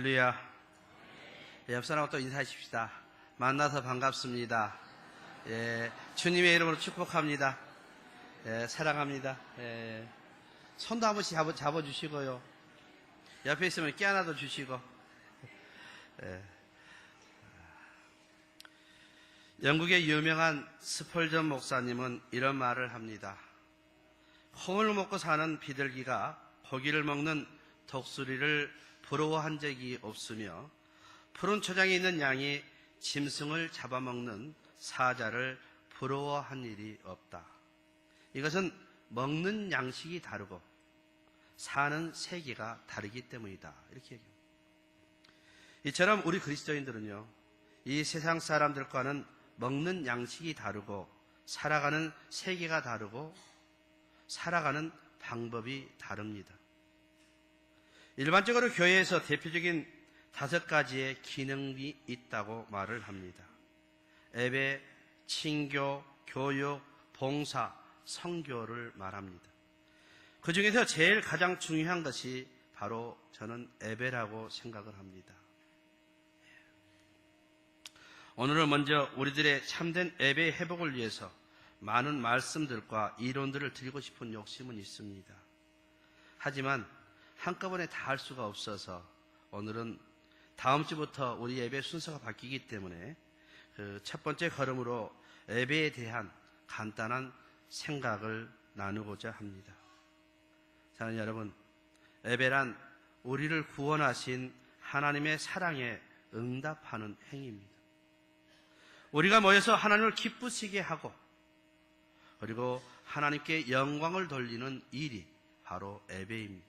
할렐루야. 옆 사람하고 또 인사하십시다. 만나서 반갑습니다. 주님의 이름으로 축복합니다. 사랑합니다. 손도 한 번씩 잡아주시고요. 옆에 있으면 깨 하나도 주시고. 영국의 유명한 스펄전 목사님은 이런 말을 합니다. 콩을 먹고 사는 비둘기가 고기를 먹는 독수리를 부러워한 적이 없으며 푸른 초장에 있는 양이 짐승을 잡아먹는 사자를 부러워한 일이 없다. 이것은 먹는 양식이 다르고 사는 세계가 다르기 때문이다. 이렇게 얘기합니다. 이처럼 우리 그리스도인들은요, 이 세상 사람들과는 먹는 양식이 다르고 살아가는 세계가 다르고 살아가는 방법이 다릅니다. 일반적으로 교회에서 대표적인 5가지의 기능이 있다고 말을 합니다. 예배, 친교, 교육, 봉사, 선교를 말합니다. 그 중에서 제일 가장 중요한 것이 바로 저는 예배라고 생각을 합니다. 오늘은 먼저 우리들의 참된 예배 회복을 위해서 많은 말씀들과 이론들을 드리고 싶은 욕심은 있습니다. 하지만 한꺼번에 다 할 수가 없어서 오늘은 다음 주부터 우리 예배 순서가 바뀌기 때문에 첫 번째 걸음으로 예배에 대한 간단한 생각을 나누고자 합니다. 사랑하는 여러분, 예배란 우리를 구원하신 하나님의 사랑에 응답하는 행위입니다. 우리가 모여서 하나님을 기쁘시게 하고 그리고 하나님께 영광을 돌리는 일이 바로 예배입니다.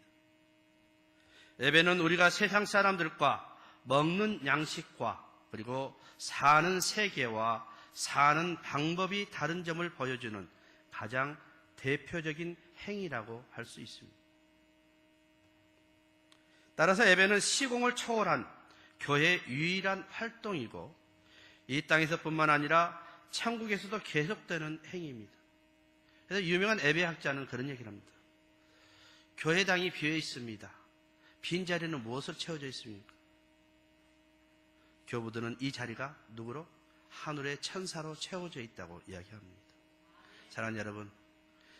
예배는 우리가 세상 사람들과 먹는 양식과 그리고 사는 세계와 사는 방법이 다른 점을 보여주는 가장 대표적인 행위라고 할 수 있습니다. 따라서 예배는 시공을 초월한 교회의 유일한 활동이고 이 땅에서뿐만 아니라 천국에서도 계속되는 행위입니다. 그래서 유명한 예배학자는 그런 얘기를 합니다. 교회당이 비어 있습니다. 빈 자리는 무엇으로 채워져 있습니까? 교부들은 이 자리가 누구로? 하늘의 천사로 채워져 있다고 이야기합니다. 사랑하는 여러분,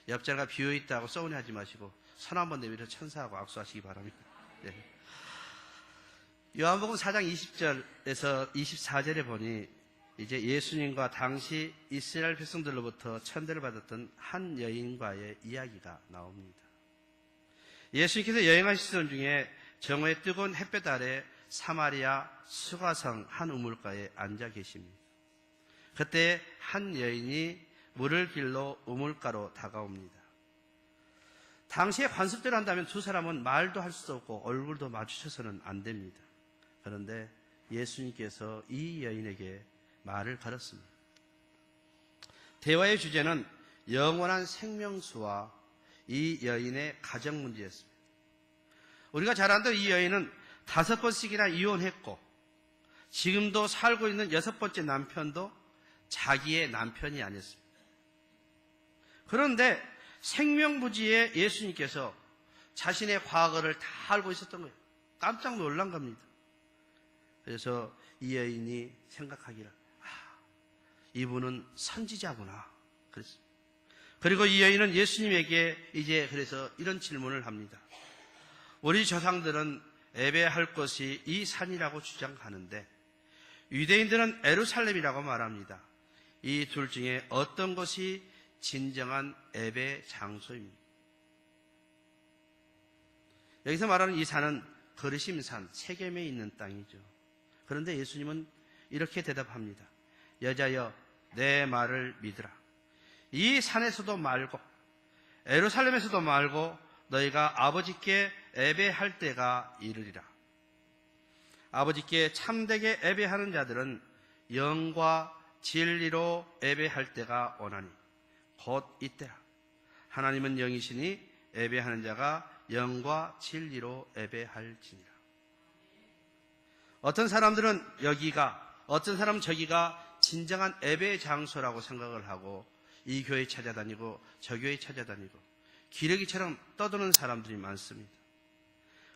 옆자리가 비어 있다고 서운해하지 마시고 손 한번 내밀어 천사하고 악수하시기 바랍니다. 네. 요한복음 4장 20절에서 24절에 보니 이제 예수님과 당시 이스라엘 백성들로부터 천대를 받았던 한 여인과의 이야기가 나옵니다. 예수님께서 여행하시던 중에 정오의 뜨거운 햇볕 아래 사마리아 수가성 한 우물가에 앉아 계십니다. 그때 한 여인이 물을 길러 우물가로 다가옵니다. 당시에 관습대로 한다면 두 사람은 말도 할 수 없고 얼굴도 마주쳐서는 안 됩니다. 그런데 예수님께서 이 여인에게 말을 걸었습니다. 대화의 주제는 영원한 생명수와 이 여인의 가정 문제였습니다. 우리가 잘 아는 이 여인은 5번씩이나 이혼했고 지금도 살고 있는 6번째 남편도 자기의 남편이 아니었습니다. 그런데 생명부지에 예수님께서 자신의 과거를 다 알고 있었던 거예요. 깜짝 놀란 겁니다. 그래서 이 여인이 생각하기를 이분은 선지자구나 그랬습니다. 그리고 이 여인은 예수님에게 이제 그래서 이런 질문을 합니다. 우리 조상들은 예배할 것이 이 산이라고 주장하는데 유대인들은 예루살렘이라고 말합니다. 이 둘 중에 어떤 것이 진정한 예배 장소입니다. 여기서 말하는 이 산은 거르심산, 세겜에 있는 땅이죠. 그런데 예수님은 이렇게 대답합니다. 여자여, 내 말을 믿으라. 이 산에서도 말고 예루살렘에서도 말고 너희가 아버지께 예배할 때가 이르리라. 아버지께 참되게 예배하는 자들은 영과 진리로 예배할 때가 오나니 곧 이때라. 하나님은 영이시니 예배하는 자가 영과 진리로 예배할지니라. 어떤 사람들은 여기가, 어떤 사람은 저기가 진정한 예배의 장소라고 생각을 하고 이 교회 찾아다니고 저 교회 찾아다니고 기러기처럼 떠도는 사람들이 많습니다.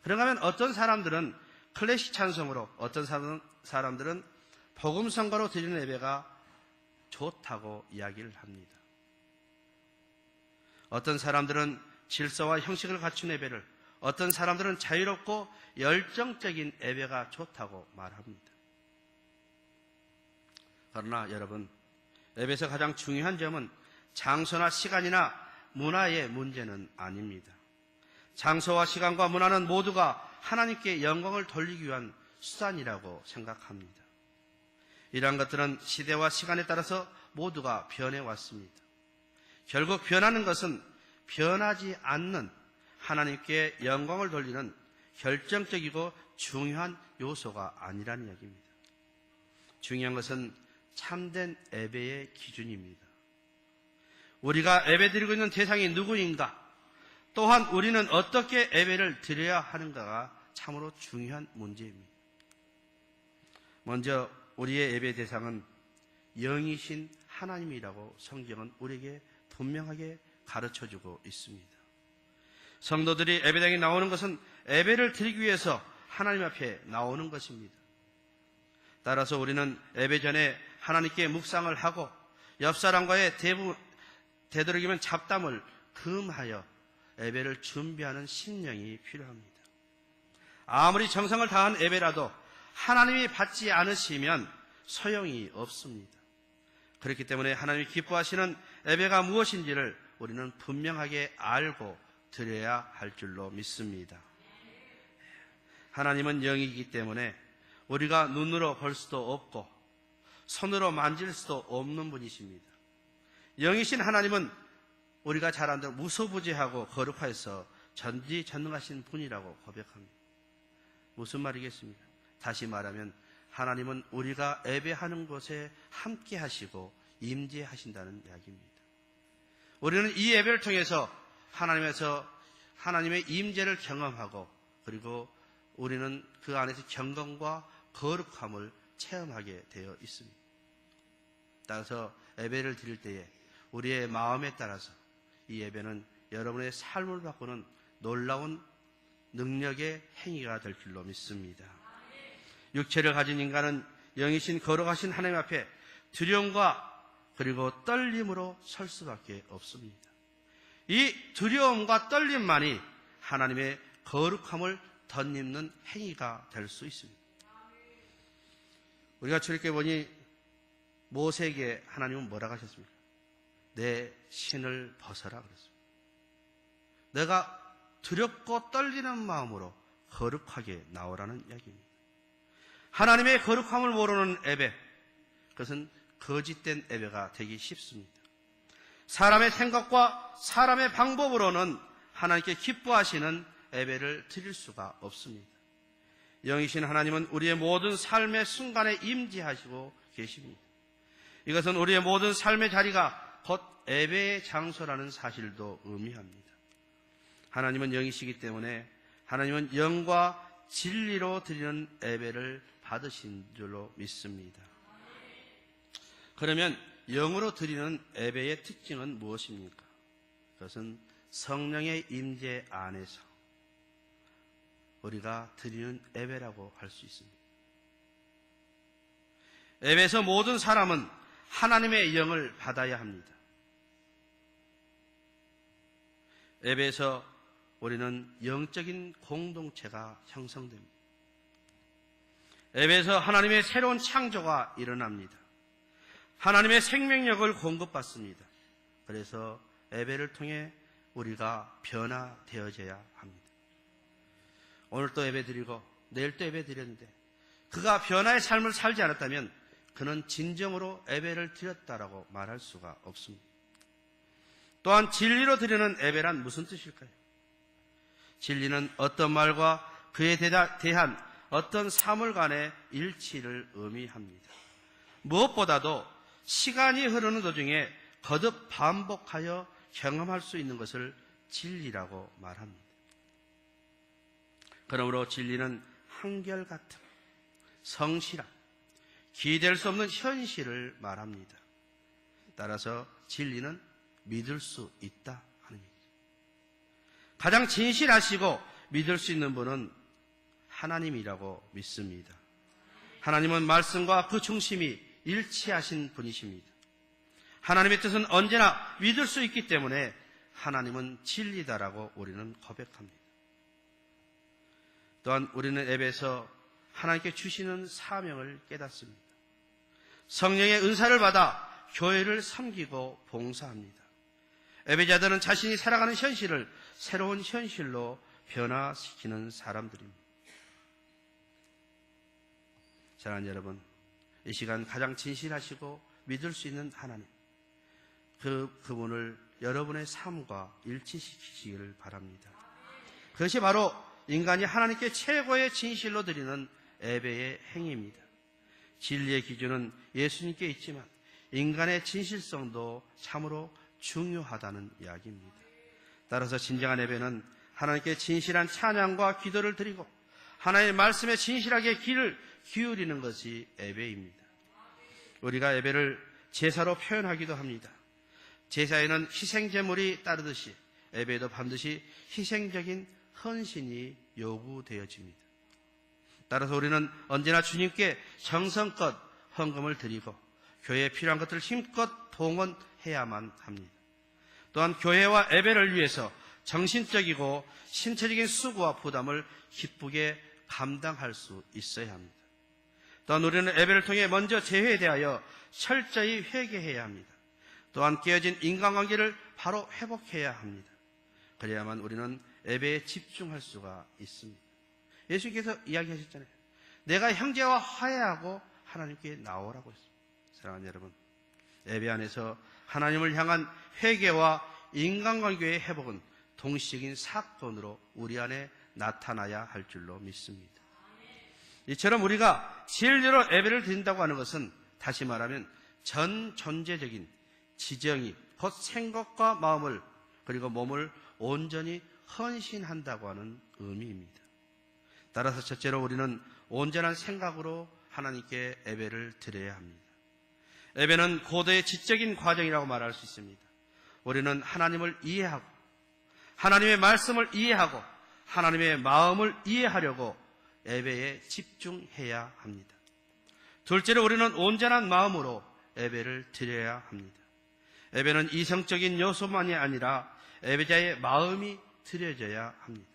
그런가 하면 어떤 사람들은 클래식 찬송으로 어떤 사람들은 복음 성가로 드리는 예배가 좋다고 이야기를 합니다. 어떤 사람들은 질서와 형식을 갖춘 예배를, 어떤 사람들은 자유롭고 열정적인 예배가 좋다고 말합니다. 그러나 여러분, 예배에서 가장 중요한 점은 장소나 시간이나 문화의 문제는 아닙니다. 장소와 시간과 문화는 모두가 하나님께 영광을 돌리기 위한 수단이라고 생각합니다. 이러한 것들은 시대와 시간에 따라서 모두가 변해왔습니다. 결국 변하는 것은 변하지 않는 하나님께 영광을 돌리는 결정적이고 중요한 요소가 아니라는 이야기입니다. 중요한 것은 참된 예배의 기준입니다. 우리가 예배드리고 있는 대상이 누구인가, 또한 우리는 어떻게 예배를 드려야 하는가가 참으로 중요한 문제입니다. 먼저 우리의 예배 대상은 영이신 하나님이라고 성경은 우리에게 분명하게 가르쳐주고 있습니다. 성도들이 예배당에 나오는 것은 예배를 드리기 위해서 하나님 앞에 나오는 것입니다. 따라서 우리는 예배 전에 하나님께 묵상을 하고 옆 사람과의 되도록이면 잡담을 금하여 예배를 준비하는 심령이 필요합니다. 아무리 정성을 다한 예배라도 하나님이 받지 않으시면 소용이 없습니다. 그렇기 때문에 하나님이 기뻐하시는 예배가 무엇인지를 우리는 분명하게 알고 드려야 할 줄로 믿습니다. 하나님은 영이기 때문에 우리가 눈으로 볼 수도 없고 손으로 만질 수도 없는 분이십니다. 영이신 하나님은 우리가 잘 안대로 무소부지하고 거룩하여서 전지전능하신 분이라고 고백합니다. 무슨 말이겠습니까? 다시 말하면 하나님은 우리가 예배하는 곳에 함께 하시고 임재하신다는 이야기입니다. 우리는 이 예배를 통해서 하나님의 임재를 경험하고, 그리고 우리는 그 안에서 경건과 거룩함을 체험하게 되어 있습니다. 따라서 예배를 드릴 때에 우리의 마음에 따라서 이 예배는 여러분의 삶을 바꾸는 놀라운 능력의 행위가 될 줄로 믿습니다. 육체를 가진 인간은 영이신 거룩하신 하나님 앞에 두려움과 그리고 떨림으로 설 수밖에 없습니다. 이 두려움과 떨림만이 하나님의 거룩함을 덧입는 행위가 될 수 있습니다. 우리가 출애굽에 보니 모세에게 하나님은 뭐라고 하셨습니까? 내 신을 벗어라 그랬습니다. 내가 두렵고 떨리는 마음으로 거룩하게 나오라는 이야기입니다. 하나님의 거룩함을 모르는 예배, 그것은 거짓된 예배가 되기 쉽습니다. 사람의 생각과 사람의 방법으로는 하나님께 기뻐하시는 예배를 드릴 수가 없습니다. 영이신 하나님은 우리의 모든 삶의 순간에 임재하시고 계십니다. 이것은 우리의 모든 삶의 자리가 곧 예배의 장소라는 사실도 의미합니다. 하나님은 영이시기 때문에 하나님은 영과 진리로 드리는 예배를 받으신 줄로 믿습니다. 그러면 영으로 드리는 예배의 특징은 무엇입니까? 그것은 성령의 임재 안에서 우리가 드리는 예배라고 할 수 있습니다. 예배에서 모든 사람은 하나님의 영을 받아야 합니다. 예배에서 우리는 영적인 공동체가 형성됩니다. 예배에서 하나님의 새로운 창조가 일어납니다. 하나님의 생명력을 공급받습니다. 그래서 예배를 통해 우리가 변화되어져야 합니다. 오늘 또 예배 드리고 내일 또 예배 드렸는데 그가 변화의 삶을 살지 않았다면 그는 진정으로 예배를 드렸다라고 말할 수가 없습니다. 또한 진리로 드리는 예배란 무슨 뜻일까요? 진리는 어떤 말과 그에 대한 어떤 사물간의 일치를 의미합니다. 무엇보다도 시간이 흐르는 도중에 거듭 반복하여 경험할 수 있는 것을 진리라고 말합니다. 그러므로 진리는 한결같음, 성실함, 기대할 수 없는 현실을 말합니다. 따라서 진리는 믿을 수 있다 하는 얘기죠. 가장 진실하시고 믿을 수 있는 분은 하나님이라고 믿습니다. 하나님은 말씀과 그 중심이 일치하신 분이십니다. 하나님의 뜻은 언제나 믿을 수 있기 때문에 하나님은 진리다라고 우리는 고백합니다. 또한 우리는 예배에서 하나님께 주시는 사명을 깨닫습니다. 성령의 은사를 받아 교회를 섬기고 봉사합니다. 예배자들은 자신이 살아가는 현실을 새로운 현실로 변화시키는 사람들입니다. 사랑하는 여러분, 이 시간 가장 진실하시고 믿을 수 있는 하나님, 그분을 여러분의 삶과 일치시키시기를 바랍니다. 그것이 바로 인간이 하나님께 최고의 진실로 드리는 예배의 행위입니다. 진리의 기준은 예수님께 있지만 인간의 진실성도 참으로 중요하다는 이야기입니다. 따라서 진정한 예배는 하나님께 진실한 찬양과 기도를 드리고 하나님의 말씀에 진실하게 귀를 기울이는 것이 예배입니다. 우리가 예배를 제사로 표현하기도 합니다. 제사에는 희생제물이 따르듯이 예배에도 반드시 희생적인 헌신이 요구되어집니다. 따라서 우리는 언제나 주님께 정성껏 헌금을 드리고 교회에 필요한 것들을 힘껏 동원해야만 합니다. 또한 교회와 예배를 위해서 정신적이고 신체적인 수고와 부담을 기쁘게 감당할 수 있어야 합니다. 또한 우리는 예배를 통해 먼저 죄에 대하여 철저히 회개해야 합니다. 또한 깨어진 인간관계를 바로 회복해야 합니다. 그래야만 우리는 예배에 집중할 수가 있습니다. 예수님께서 이야기하셨잖아요. 내가 형제와 화해하고 하나님께 나오라고 했습니다. 사랑하는 여러분, 예배 안에서 하나님을 향한 회개와 인간관계의 회복은 동시적인 사건으로 우리 안에 나타나야 할 줄로 믿습니다. 이처럼 우리가 진리로 예배를 드린다고 하는 것은 다시 말하면 전 존재적인 지정이 곧 생각과 마음을 그리고 몸을 온전히 헌신한다고 하는 의미입니다. 따라서 첫째로 우리는 온전한 생각으로 하나님께 예배를 드려야 합니다. 예배는 고도의 지적인 과정이라고 말할 수 있습니다. 우리는 하나님을 이해하고 하나님의 말씀을 이해하고 하나님의 마음을 이해하려고 예배에 집중해야 합니다. 둘째로 우리는 온전한 마음으로 예배를 드려야 합니다. 예배는 이성적인 요소만이 아니라 예배자의 마음이 드려져야 합니다.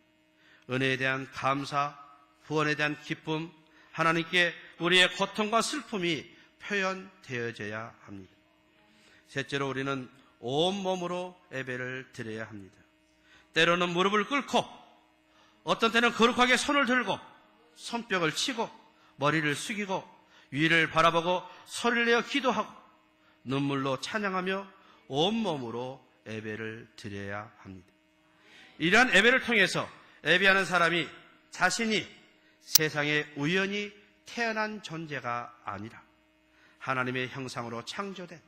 은혜에 대한 감사, 구원에 대한 기쁨, 하나님께 우리의 고통과 슬픔이 표현되어져야 합니다. 셋째로 우리는 온몸으로 예배를 드려야 합니다. 때로는 무릎을 꿇고 어떤 때는 거룩하게 손을 들고 손뼉을 치고 머리를 숙이고 위를 바라보고 소리를 내어 기도하고 눈물로 찬양하며 온몸으로 예배를 드려야 합니다. 이러한 예배를 통해서 예배하는 사람이 자신이 세상에 우연히 태어난 존재가 아니라 하나님의 형상으로 창조된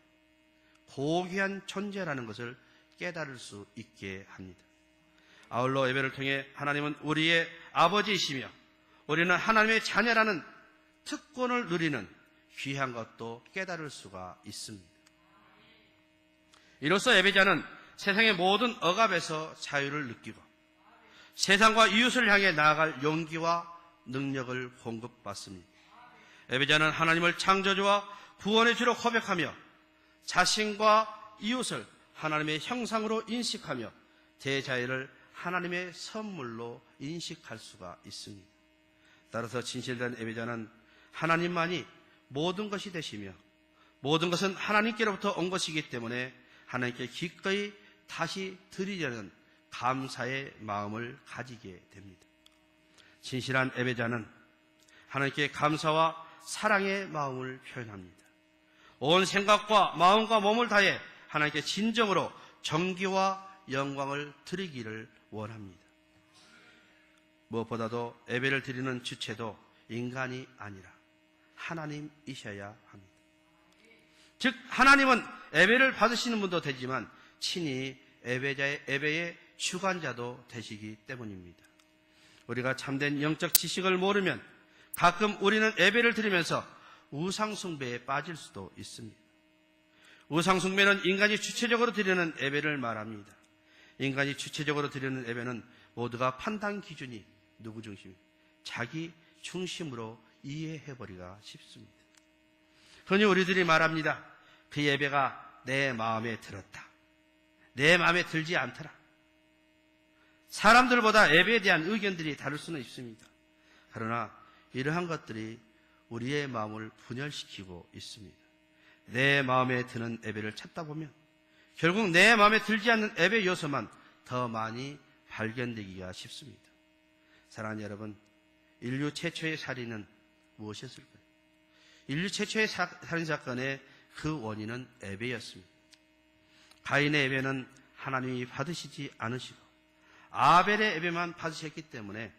고귀한 존재라는 것을 깨달을 수 있게 합니다. 아울러 예배를 통해 하나님은 우리의 아버지이시며 우리는 하나님의 자녀라는 특권을 누리는 귀한 것도 깨달을 수가 있습니다. 이로써 예배자는 세상의 모든 억압에서 자유를 느끼고 세상과 이웃을 향해 나아갈 용기와 능력을 공급받습니다. 예배자는 하나님을 창조주와 구원의 주로 고백하며 자신과 이웃을 하나님의 형상으로 인식하며 대자연을 하나님의 선물로 인식할 수가 있습니다. 따라서 진실된 예배자는 하나님만이 모든 것이 되시며 모든 것은 하나님께로부터 온 것이기 때문에 하나님께 기꺼이 다시 드리려는 감사의 마음을 가지게 됩니다. 진실한 예배자는 하나님께 감사와 사랑의 마음을 표현합니다. 온 생각과 마음과 몸을 다해 하나님께 진정으로 정기와 영광을 드리기를 원합니다. 무엇보다도 예배를 드리는 주체도 인간이 아니라 하나님이셔야 합니다. 즉 하나님은 예배를 받으시는 분도 되지만 친히 예배의 주관자도 되시기 때문입니다. 우리가 참된 영적 지식을 모르면 가끔 우리는 예배를 드리면서 우상숭배에 빠질 수도 있습니다. 우상숭배는 인간이 주체적으로 드리는 예배를 말합니다. 인간이 주체적으로 드리는 예배는 모두가 판단 기준이 누구 중심입니다? 자기 중심으로 이해해버리기가 쉽습니다. 흔히 우리들이 말합니다. 그 예배가 내 마음에 들었다. 내 마음에 들지 않더라. 사람들보다 예배에 대한 의견들이 다를 수는 있습니다. 그러나 이러한 것들이 우리의 마음을 분열시키고 있습니다. 내 마음에 드는 예배를 찾다 보면 결국 내 마음에 들지 않는 예배 요소만 더 많이 발견되기가 쉽습니다. 사랑하는 여러분, 인류 최초의 살인은 무엇이었을까요? 인류 최초의 살인사건의 그 원인은 예배였습니다. 가인의 예배는 하나님이 받으시지 않으시고 아벨의 예배만 받으셨기 때문에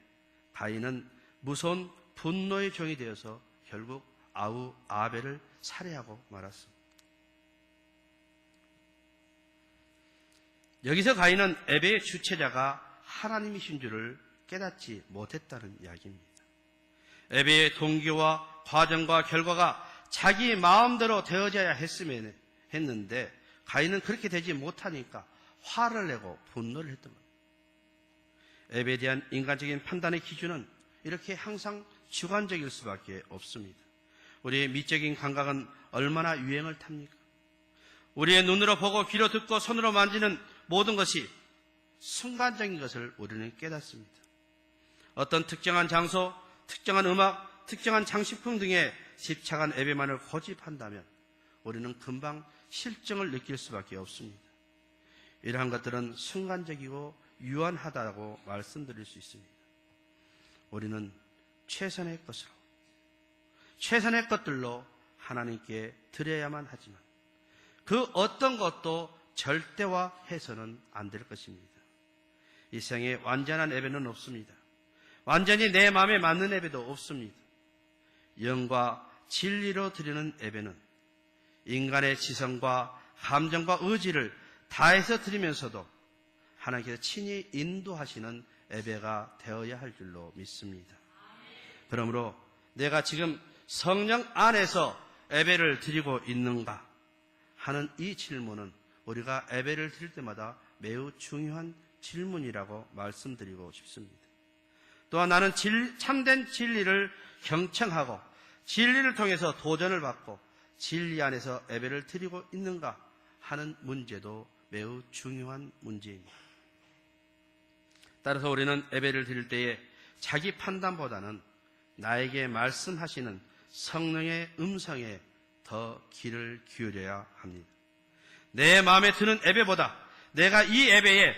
가인은 무서운 분노의 종이 되어서 결국 아벨을 살해하고 말았습니다. 여기서 가인은 예배의 주체자가 하나님이신 줄을 깨닫지 못했다는 이야기입니다. 예배의 동기와 과정과 결과가 자기 마음대로 되어져야 했는데 가인은 그렇게 되지 못하니까 화를 내고 분노를 했던 겁니다. 예배에 대한 인간적인 판단의 기준은 이렇게 항상 주관적일 수밖에 없습니다. 우리의 미적인 감각은 얼마나 유행을 탑니까? 우리의 눈으로 보고 귀로 듣고 손으로 만지는 모든 것이 순간적인 것을 우리는 깨닫습니다. 어떤 특정한 장소, 특정한 음악, 특정한 장식품 등에 집착한 예배만을 고집한다면 우리는 금방 실증을 느낄 수밖에 없습니다. 이러한 것들은 순간적이고 유한하다고 말씀드릴 수 있습니다. 우리는 최선의 것들로 하나님께 드려야만 하지만 그 어떤 것도 절대화해서는 안 될 것입니다. 이 세상에 완전한 예배는 없습니다. 완전히 내 마음에 맞는 예배도 없습니다. 영과 진리로 드리는 예배는 인간의 지성과 감정과 의지를 다해서 드리면서도 하나님께서 친히 인도하시는 예배가 되어야 할 줄로 믿습니다. 그러므로 내가 지금 성령 안에서 예배를 드리고 있는가 하는 이 질문은 우리가 예배를 드릴 때마다 매우 중요한 질문이라고 말씀드리고 싶습니다. 또한 나는 참된 진리를 경청하고 진리를 통해서 도전을 받고 진리 안에서 예배를 드리고 있는가 하는 문제도 매우 중요한 문제입니다. 따라서 우리는 예배를 드릴 때에 자기 판단보다는 나에게 말씀하시는 성령의 음성에 더 귀를 기울여야 합니다. 내 마음에 드는 예배보다 내가 이 예배에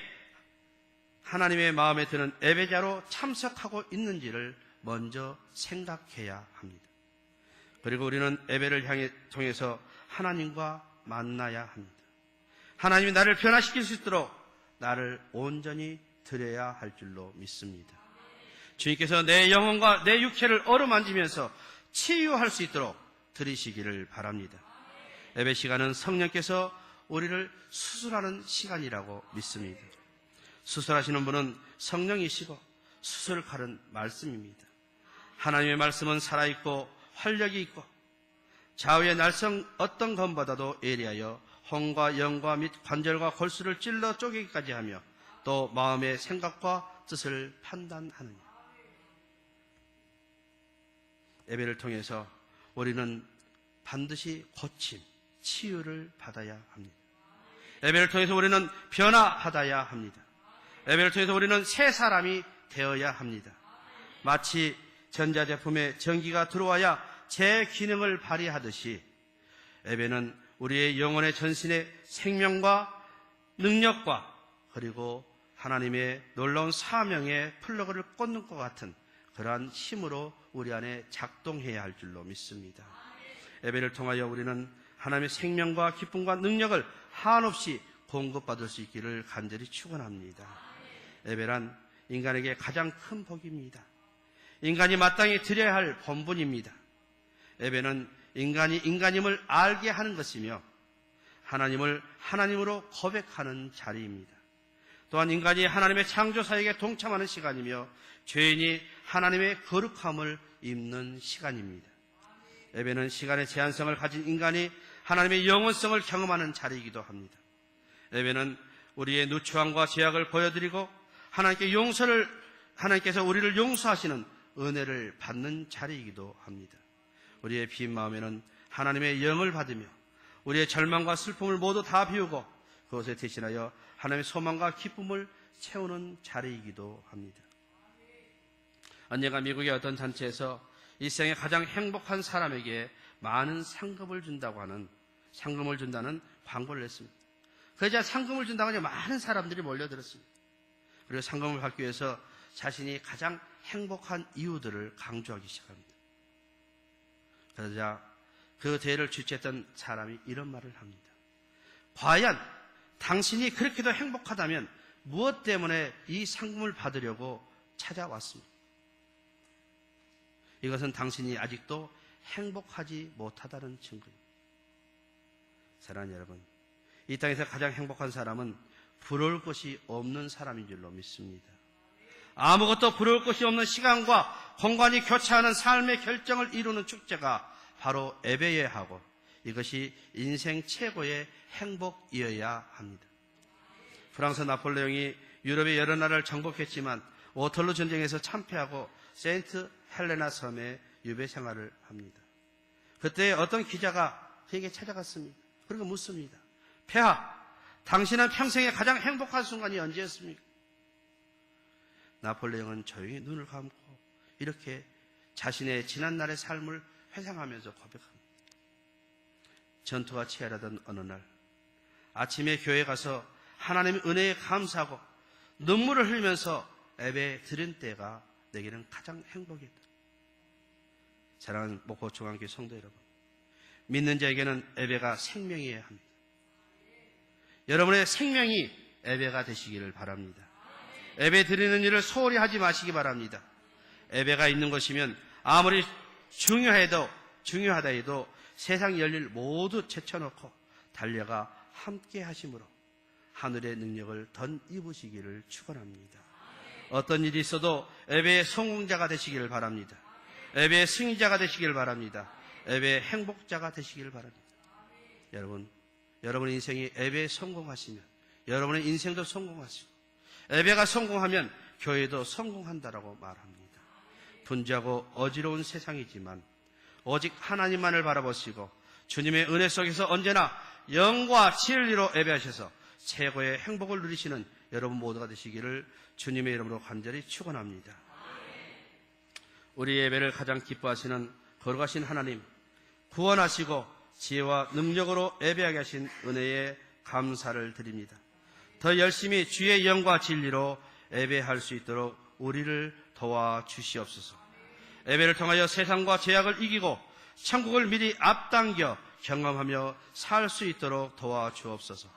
하나님의 마음에 드는 예배자로 참석하고 있는지를 먼저 생각해야 합니다. 그리고 우리는 예배를 통해서 하나님과 만나야 합니다. 하나님이 나를 변화시킬 수 있도록 나를 온전히 드려야 할 줄로 믿습니다. 주님께서 내 영혼과 내 육체를 어루만지면서 치유할 수 있도록 드리시기를 바랍니다. 예배 시간은 성령께서 우리를 수술하는 시간이라고 믿습니다. 수술하시는 분은 성령이시고 수술칼은 말씀입니다. 하나님의 말씀은 살아있고 활력이 있고 좌우의 날성 어떤 검보다도 예리하여 혼과 영과 및 관절과 골수를 찔러 쪼개기까지 하며 또 마음의 생각과 뜻을 판단하느냐. 예배를 통해서 우리는 반드시 고침, 치유를 받아야 합니다. 예배를 통해서 우리는 변화받아야 합니다. 예배를 통해서 우리는 새 사람이 되어야 합니다. 마치 전자제품에 전기가 들어와야 제 기능을 발휘하듯이 예배는 우리의 영혼의 전신의 생명과 능력과 그리고 하나님의 놀라운 사명의 플러그를 꽂는 것 같은 그러한 힘으로 우리 안에 작동해야 할 줄로 믿습니다. 예배를 통하여 우리는 하나님의 생명과 기쁨과 능력을 한없이 공급받을 수 있기를 간절히 축원합니다. 예배란 인간에게 가장 큰 복입니다. 인간이 마땅히 드려야 할 본분입니다. 예배는 인간이 인간임을 알게 하는 것이며 하나님을 하나님으로 고백하는 자리입니다. 또한 인간이 하나님의 창조사역에 동참하는 시간이며 죄인이 하나님의 거룩함을 입는 시간입니다. 예배는 시간의 제한성을 가진 인간이 하나님의 영원성을 경험하는 자리이기도 합니다. 예배는 우리의 누추함과 죄악을 보여드리고 하나님께서 우리를 용서하시는 은혜를 받는 자리이기도 합니다. 우리의 빈 마음에는 하나님의 영을 받으며 우리의 절망과 슬픔을 모두 다 비우고 그것에 대신하여 하나님의 소망과 기쁨을 채우는 자리이기도 합니다. 언젠가 미국의 어떤 단체에서 이 생에 가장 행복한 사람에게 많은 상금을 준다는 광고를 냈습니다. 그러자 상금을 준다고 하니 많은 사람들이 몰려들었습니다. 그리고 상금을 받기 위해서 자신이 가장 행복한 이유들을 강조하기 시작합니다. 그러자 그 대회를 주최했던 사람이 이런 말을 합니다. 과연 당신이 그렇게도 행복하다면 무엇 때문에 이 상금을 받으려고 찾아왔습니까? 이것은 당신이 아직도 행복하지 못하다는 증거입니다. 사랑하는 여러분, 이 땅에서 가장 행복한 사람은 부러울 것이 없는 사람인 줄로 믿습니다. 아무것도 부러울 것이 없는 시간과 공간이 교차하는 삶의 결정을 이루는 축제가 바로 예배여야하고 이것이 인생 최고의 행복이어야 합니다. 프랑스 나폴레옹이 유럽의 여러 나라를 정복했지만 워털루 전쟁에서 참패하고 세인트 헬레나 섬에 유배 생활을 합니다. 그때 어떤 기자가 그에게 찾아갔습니다. 그리고 묻습니다. 폐하, 당신은 평생에 가장 행복한 순간이 언제였습니까? 나폴레옹은 조용히 눈을 감고 이렇게 자신의 지난날의 삶을 회상하면서 고백합니다. 전투가 치열하던 어느 날 아침에 교회에 가서 하나님의 은혜에 감사하고 눈물을 흘리면서 예배 드린 때가 내게는 가장 행복이었다. 사랑하는 목포 중앙교회 성도 여러분, 믿는 자에게는 예배가 생명이어야 합니다. 여러분의 생명이 예배가 되시기를 바랍니다. 예배 드리는 일을 소홀히 하지 마시기 바랍니다. 예배가 있는 것이면 아무리 중요하다 해도 세상 열일 모두 제쳐놓고 달려가 함께 하심으로 하늘의 능력을 덧입으시기를 축원합니다. 어떤 일이 있어도 예배의 성공자가 되시기를 바랍니다. 예배의 승리자가 되시기를 바랍니다. 예배의 행복자가 되시기를 바랍니다. 여러분의 인생이 예배에 성공하시면 여러분의 인생도 성공하시고 예배가 성공하면 교회도 성공한다라고 말합니다. 분주하고 어지러운 세상이지만 오직 하나님만을 바라보시고 주님의 은혜 속에서 언제나 영과 진리로 예배하셔서 최고의 행복을 누리시는 여러분 모두가 되시기를 주님의 이름으로 간절히 축원합니다. 우리 예배를 가장 기뻐하시는 거룩하신 하나님, 구원하시고 지혜와 능력으로 예배하게 하신 은혜에 감사를 드립니다. 더 열심히 주의 영과 진리로 예배할 수 있도록 우리를 도와주시옵소서. 예배를 통하여 세상과 죄악을 이기고 천국을 미리 앞당겨 경험하며 살 수 있도록 도와주옵소서.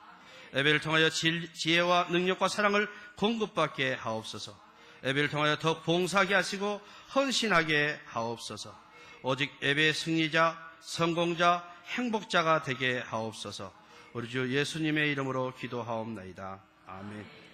예배를 통하여 지혜와 능력과 사랑을 공급받게 하옵소서. 예배를 통하여 더 봉사하게 하시고 헌신하게 하옵소서. 오직 예배의 승리자, 성공자, 행복자가 되게 하옵소서. 우리 주 예수님의 이름으로 기도하옵나이다. 아멘.